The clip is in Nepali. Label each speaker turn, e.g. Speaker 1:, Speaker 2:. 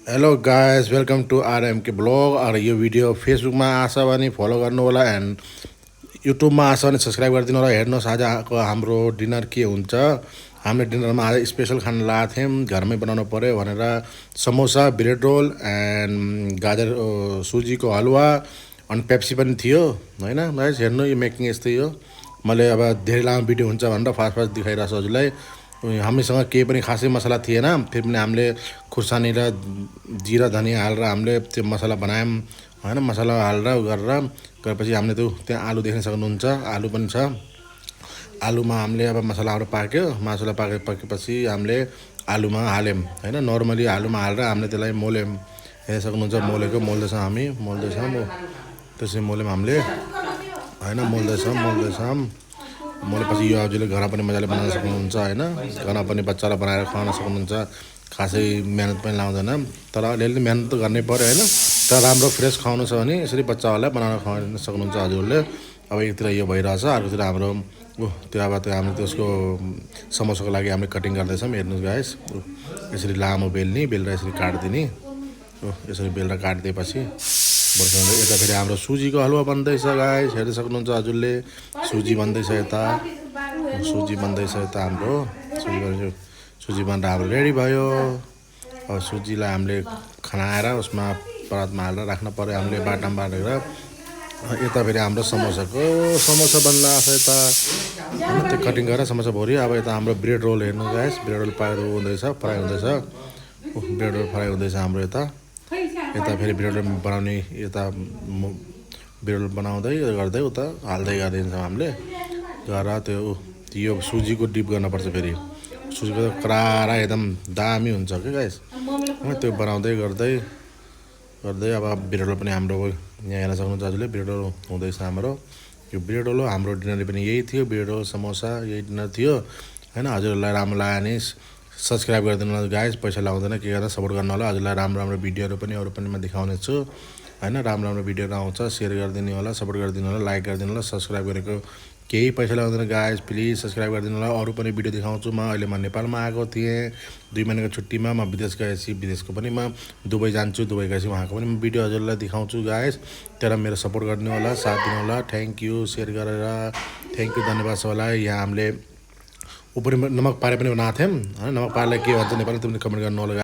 Speaker 1: Hello guys, welcome to RM के ब्लॉग। और यो भिडियो फेसबुकमा आछ भने फलो गर्नु होला एन्ड युट्युबमा आछ भने सब्सक्राइब गरिदिनु होला। हेर्नुहोस् आजको हाम्रो डिनर के हुन्छ। हामीले डिनरमा आज स्पेसल खाना लगाएको थियौँ, घरमै बनाउनु पऱ्यो भनेर। समोसा, ब्रेड रोल एन्ड गाजर सुजीको हलुवा अनि पेप्सी पनि थियो होइन गाइस। हेर्नु यो मेकिङ यस्तै हो। मैले अब धेरै लामो भिडियो हुन्छ भनेर फास्ट फास्ट देखाइरहेको छु हजुरलाई। हामीसँग केही पनि खासै मसला थिएन, फेरि पनि हामीले खुर्सानी र जिरा धनियाँ हालेर हामीले त्यो मसला बनायौँ होइन। मसला हालेर गरेपछि हामीले त्यहाँ आलु देख्न सक्नुहुन्छ, आलु पनि छ। आलुमा हामीले अब मसलाहरू पाक्यो, मसला पाकेपछि हामीले आलुमा हाल्यौँ होइन। नर्मली आलुमा हालेर हामीले त्यसलाई मोल्यौँ, हेर्न सक्नुहुन्छ। मोल्दैछौँ हामी, त्यसरी मोल्यौँ हामीले होइन। मोल्दैछौँ। मोलेपछि यो हजुरले घरमा पनि मजाले बनाउन सक्नुहुन्छ होइन। घरमा पनि बच्चालाई बनाएर खुवाउन सक्नुहुन्छ। खासै मिहिनेत पनि लाउँदैन, तर अलिअलि मिहिनेत त गर्नै पऱ्यो होइन। तर राम्रो फ्रेस खुवाउनु छ भने यसरी बच्चाहरूलाई बनाएर खुवाउन सक्नुहुन्छ हजुरले। अब एकतिर यो भइरहेछ, अर्कोतिर हाम्रो त्यो हामीले त्यसको समोसाको लागि हामीले कटिङ गर्दैछौँ। हेर्नुहोस् गाइस, यसरी लामो बेलेर यसरी काटिदिने। यसरी बेलेर काटिदिएपछि यता फेरि हाम्रो सुजीको हलुवा बन्दैछ गाइस, हेर्न सक्नुहुन्छ हजुरले। सुजी बन्दैछ यता हाम्रो सुजी बनेर हाम्रो रेडी भयो। अब सुजीलाई हामीले खनाएर उसमा परातमा हालेर राख्नु पऱ्यो हामीले, बाटामा बाँडेर। यता फेरि हाम्रो समोसा बन्दा आछ यता होइन। त्यो कटिङ गरेर समोसा भर्यो। अब यता हाम्रो ब्रेड रोल हेर्नु गाइस, ब्रेड रोल फ्राई हुँदैछ ब्रेड रोल फ्राई हुँदैछ हाम्रो यता फेरि ब्रेड रोल बनाउने। यता ब्रेड रोल बनाउँदै गर्दै उता हाल्दै गरिदिन्छौँ हामीले गरेर। त्यो यो सुजीको डिप गर्नुपर्छ। फेरि सुजीको त करारा एकदम दामी हुन्छ क्या गाइस होइन। त्यो बनाउँदै गर्दै अब ब्रेड रोल पनि हाम्रो यहाँ हेर्न सक्नुहुन्छ हजुरले। ब्रेड रोल हुँदैछ हाम्रो। यो ब्रेड रोल हो हाम्रो डिनर पनि यही थियो, ब्रेड रोल समोसा यही डिनर थियो होइन। हजुरहरूलाई राम्रो लाग्यो भने सब्सक्राइब गरिदिनु होला गाइस, पैसा लगाउँदैन, के गर्दा सपोर्ट गर्नु होला। हजुरलाई राम्रो भिडियोहरू पनि अरू पनि म देखाउने छु होइन। राम्रो भिडियोहरू आउँछ, सेयर गरिदिनु होला, सपोर्ट गरिदिनु होला, लाइक गरिदिनु होला। सब्सक्राइब गरेको केही पैसा लाग्दैन गाइस, प्लिज सब्सक्राइब गरिदिनु होला। अरू पनि भिडियो देखाउँछु म। अहिले म नेपालमा आएको थिएँ 2 महिनाको छुट्टीमा। म विदेश गएपछि विदेशको पनि म दुबई जान्छु, दुबई गएपछि उहाँको पनि म भिडियो हजुरलाई देखाउँछु गाइस। तर मेरो सपोर्ट गरिदिनु होला, साथ दिनु होला। थ्याङ्क यू, सेयर गरेर थ्याङ्क यू, धन्यवाद सबैलाई। यहाँ हामीले ऊपरी नमक पारे पनि बनाएको थियौँ होइन। नमक पारेलाई के भन्छ नेपाली, तिमीले कमेन्ट गर्नु होला।